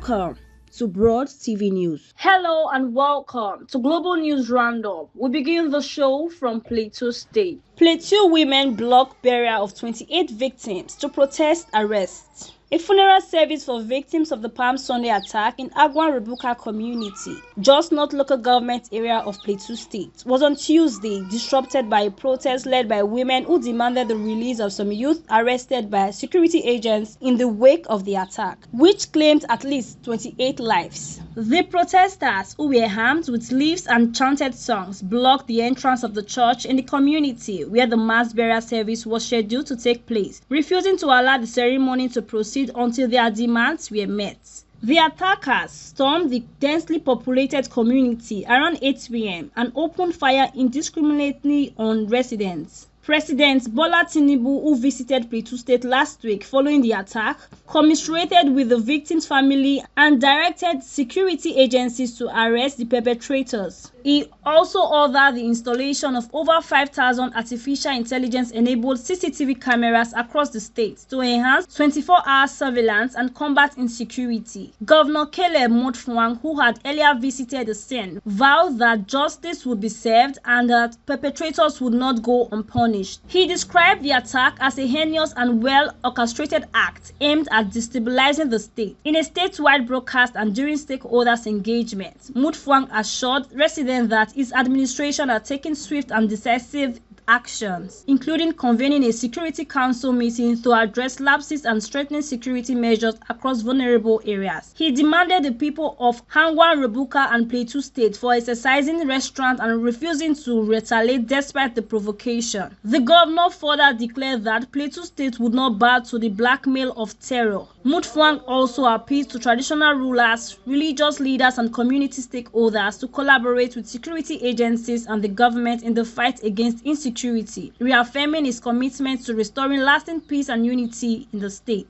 Welcome to Broad TV News. Hello and welcome to Global News Roundup. We begin the show from Plateau State. Plateau women block burial of 28 victims to protest arrest. A funeral service for victims of the Palm Sunday attack in Agwan Rebuka community, just north local government area of Plateau State, was on Tuesday disrupted by a protest led by women who demanded the release of some youth arrested by security agents in the wake of the attack, which claimed at least 28 lives. The protesters, who were armed with leaves and chanted songs, blocked the entrance of the church in the community where the mass burial service was scheduled to take place, refusing to allow the ceremony to proceed until their demands were met. The attackers stormed the densely populated community around 8 p.m. and opened fire indiscriminately on residents. President Bola Tinubu, who visited Plateau State last week following the attack, commiserated with the victims' family and directed security agencies to arrest the perpetrators. He also ordered the installation of over 5,000 artificial intelligence-enabled CCTV cameras across the state to enhance 24-hour surveillance and combat insecurity. Governor Caleb Mutfwang, who had earlier visited the scene, vowed that justice would be served and that perpetrators would not go unpunished. He described the attack as a heinous and well-orchestrated act aimed at destabilizing the state. In a statewide broadcast and during stakeholders' engagement, Mutfwang assured residents that his administration are taking swift and decisive actions, including convening a Security Council meeting to address lapses and strengthening security measures across vulnerable areas. He demanded the people of Hangwan, Rebuka and Plateau State for exercising restraint and refusing to retaliate despite the provocation. The governor further declared that Plateau State would not bow to the blackmail of terror. Mutfwang also appealed to traditional rulers, religious leaders and community stakeholders to collaborate with security agencies and the government in the fight against insecurity, reaffirming his commitment to restoring lasting peace and unity in the state.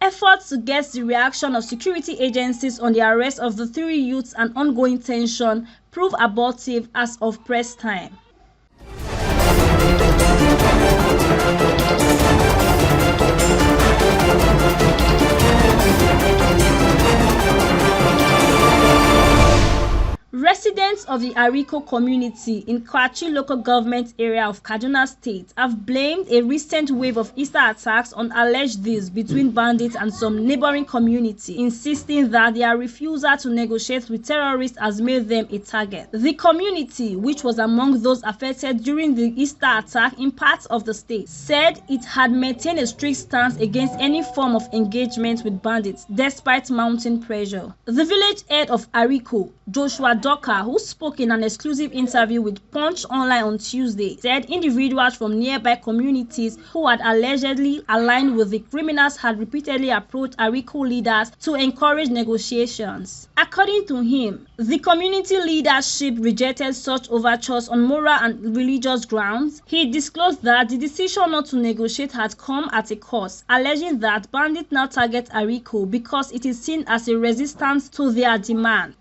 Efforts to get the reaction of security agencies on the arrest of the 3 youths and ongoing tension proved abortive as of press time. Residents of the Ariko community in Kwachi local government area of Kaduna State have blamed a recent wave of Easter attacks on alleged deals between bandits and some neighboring community, insisting that their refusal to negotiate with terrorists has made them a target. The community, which was among those affected during the Easter attack in parts of the state, said it had maintained a strict stance against any form of engagement with bandits despite mounting pressure. The village head of Ariko, Joshua Doka, who spoke in an exclusive interview with Punch Online on Tuesday, said individuals from nearby communities who had allegedly aligned with the criminals had repeatedly approached Ariko leaders to encourage negotiations. According to him, the community leadership rejected such overtures on moral and religious grounds. He disclosed that the decision not to negotiate had come at a cost, alleging that bandits now target Ariko because it is seen as a resistance to their demand.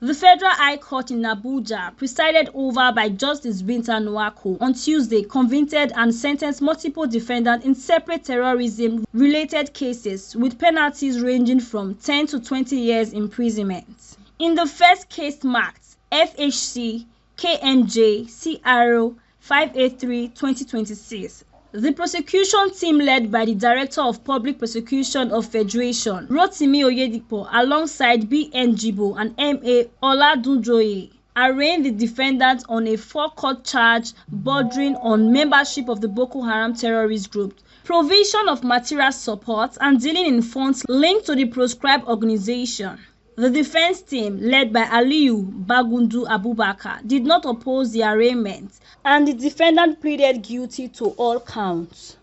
The Federal High Court in Abuja, presided over by Justice Binta Nwako, on Tuesday convicted and sentenced multiple defendants in separate terrorism-related cases with penalties ranging from 10 to 20 years imprisonment. In the first case marked FHC KMJ CRO 583-2026, the prosecution team led by the Director of Public Prosecution of Federation, Rotimi Oyedipo, alongside B.N. Jibo and M.A. Oladunjoye, arraigned the defendants on a 4-count charge bordering on membership of the Boko Haram terrorist group, provision of material support, and dealing in funds linked to the proscribed organization. The defense team, led by Aliyu Bagundu Abubakar, did not oppose the arraignment, and the defendant pleaded guilty to all counts.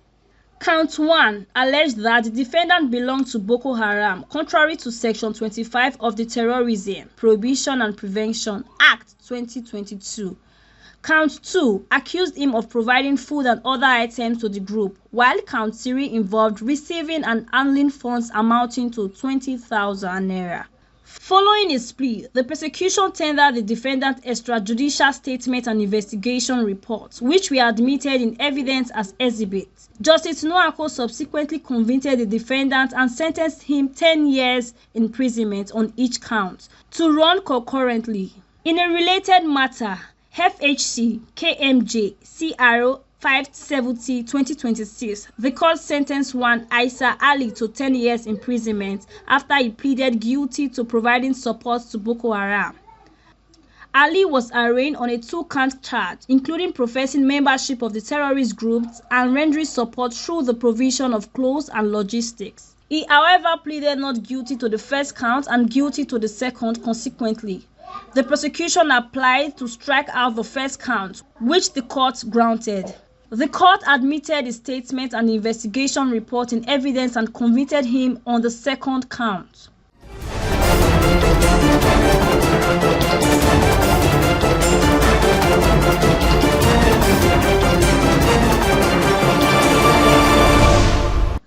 Count 1 alleged that the defendant belonged to Boko Haram, contrary to Section 25 of the Terrorism, Prohibition and Prevention Act 2022. Count 2 accused him of providing food and other items to the group, while Count 3 involved receiving and handling funds amounting to 20,000 naira. Following his plea, the prosecution tendered the defendant extrajudicial statement and investigation reports, which were admitted in evidence as exhibits. Justice Nwako subsequently convicted the defendant and sentenced him 10 years imprisonment on each count, to run concurrently. In a related matter, FHC KMJ CRO 570/2026, the court sentenced one Isa Ali to 10 years imprisonment after he pleaded guilty to providing support to Boko Haram. Ali was arraigned on a 2-count charge, including professing membership of the terrorist groups and rendering support through the provision of clothes and logistics. He, however, pleaded not guilty to the first count and guilty to the second consequently. The prosecution applied to strike out the first count, which the court granted. The court admitted his statement and investigation report in evidence and convicted him on the second count.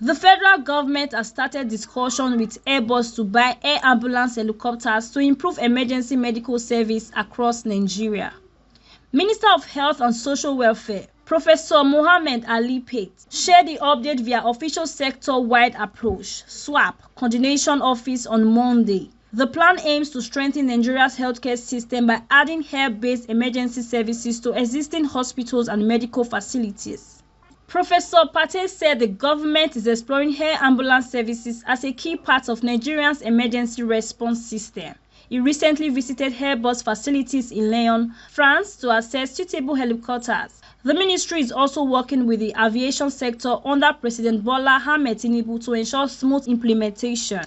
The federal government has started discussion with Airbus to buy air ambulance helicopters to improve emergency medical service across Nigeria. Minister of Health and Social Welfare, Professor Mohammed Ali Pate, shared the update via Official Sector-Wide Approach (SWAP) Coordination Office on Monday. The plan aims to strengthen Nigeria's healthcare system by adding air-based emergency services to existing hospitals and medical facilities. Professor Pate said the government is exploring air ambulance services as a key part of Nigeria's emergency response system. He recently visited Airbus facilities in Lyon, France, to assess suitable helicopters. The ministry is also working with the aviation sector under President Bola Ahmed Tinubu to ensure smooth implementation.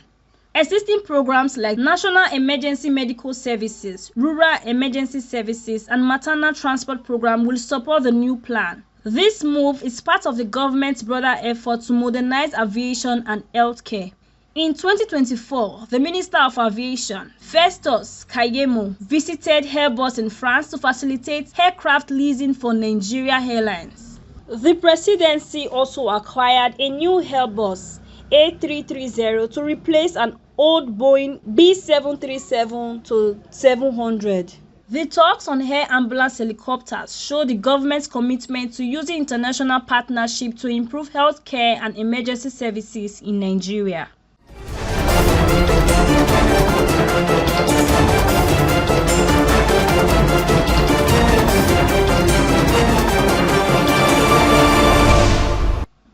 Existing programs like National Emergency Medical Services, Rural Emergency Services, and Maternal Transport Program will support the new plan. This move is part of the government's broader effort to modernize aviation and healthcare. In 2024, the Minister of Aviation, Festus Kayemo, visited Airbus in France to facilitate aircraft leasing for Nigeria Airlines. The presidency also acquired a new Airbus A330 to replace an old Boeing B737-700. The talks on air ambulance helicopters show the government's commitment to using international partnership to improve health care and emergency services in Nigeria.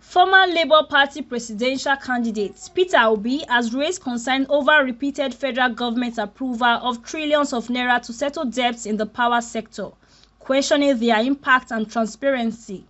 Former Labour Party presidential candidate Peter Obi has raised concern over repeated federal government approval of trillions of naira to settle debts in the power sector, questioning their impact and transparency.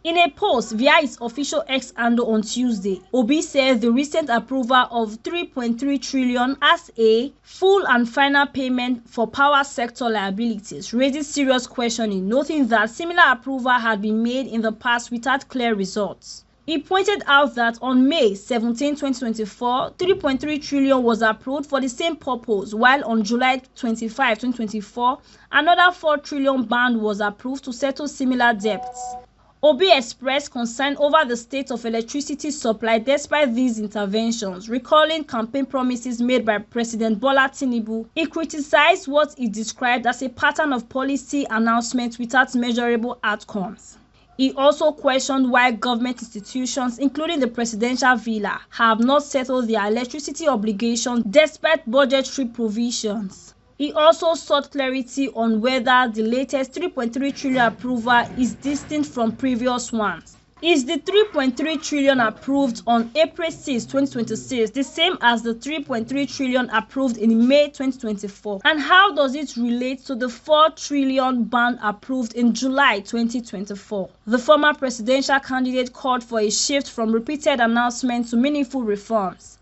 In a post via his official X handle on Tuesday, Obi said the recent approval of 3.3 trillion as a full and final payment for power sector liabilities raises serious questioning, noting that similar approval had been made in the past without clear results. He pointed out that on May 17, 2024, 3.3 trillion was approved for the same purpose, while on July 25, 2024, another 4 trillion bond was approved to settle similar debts. Obi expressed concern over the state of electricity supply despite these interventions, recalling campaign promises made by President Bola Tinubu. He criticized what he described as a pattern of policy announcements without measurable outcomes. He also questioned why government institutions, including the presidential villa, have not settled their electricity obligations despite budgetary provisions. He also sought clarity on whether the latest 3.3 trillion approval is distinct from previous ones. Is the 3.3 trillion approved on April 6, 2026 the same as the 3.3 trillion approved in May 2024? And how does it relate to the 4 trillion bond approved in July 2024? The former presidential candidate called for a shift from repeated announcements to meaningful reforms.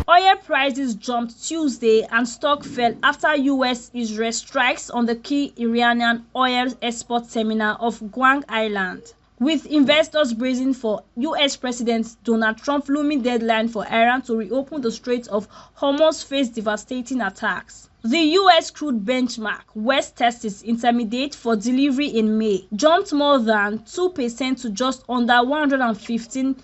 Oil prices jumped Tuesday and stock fell after US-Israel strikes on the key Iranian oil export terminal of Guam Island. with investors bracing for US President Donald Trump's looming deadline for Iran to reopen the Strait of Hormuz faced devastating attacks. The US crude benchmark, West Texas Intermediate for delivery in May, jumped more than 2% to just under $115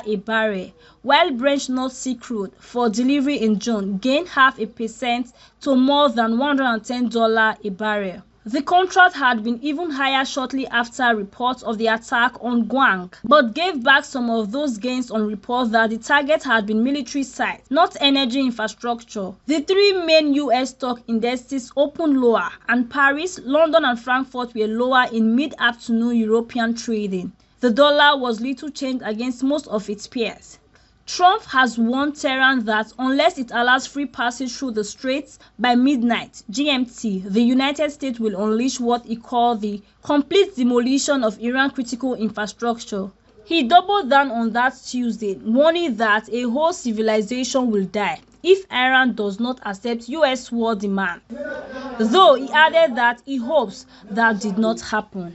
a barrel, while Brent North Sea crude for delivery in June gained 0.5% to more than $110 a barrel. The contract had been even higher shortly after reports of the attack on Guam, but gave back some of those gains on reports that the target had been military sites, not energy infrastructure. The three main US stock indexes opened lower, and Paris, London and Frankfurt were lower in mid-afternoon European trading. The dollar was little changed against most of its peers. Trump has warned Tehran that unless it allows free passage through the straits by midnight GMT, the United States will unleash what he called the complete demolition of Iran's critical infrastructure. He doubled down on that Tuesday, warning that a whole civilization will die if Iran does not accept US war demand, though he added that he hopes that did not happen.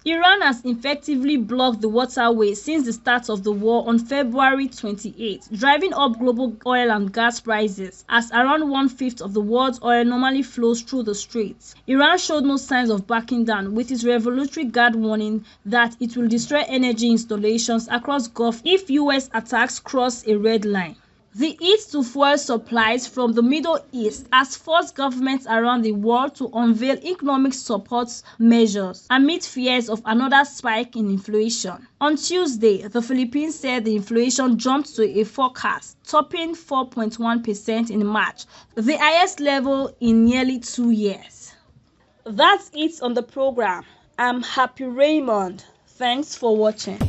Iran has effectively blocked the waterway since the start of the war on February 28, driving up global oil and gas prices as around one-fifth of the world's oil normally flows through the straits. Iran showed no signs of backing down, with its Revolutionary Guard warning that it will destroy energy installations across Gulf if US attacks cross a red line. The hit to fuel supplies from the Middle East has forced governments around the world to unveil economic support measures amid fears of another spike in inflation. On Tuesday, the Philippines said the inflation jumped to a forecast, topping 4.1% in March, the highest level in nearly 2 years. That's it on the program. I'm Happy Raymond. Thanks for watching.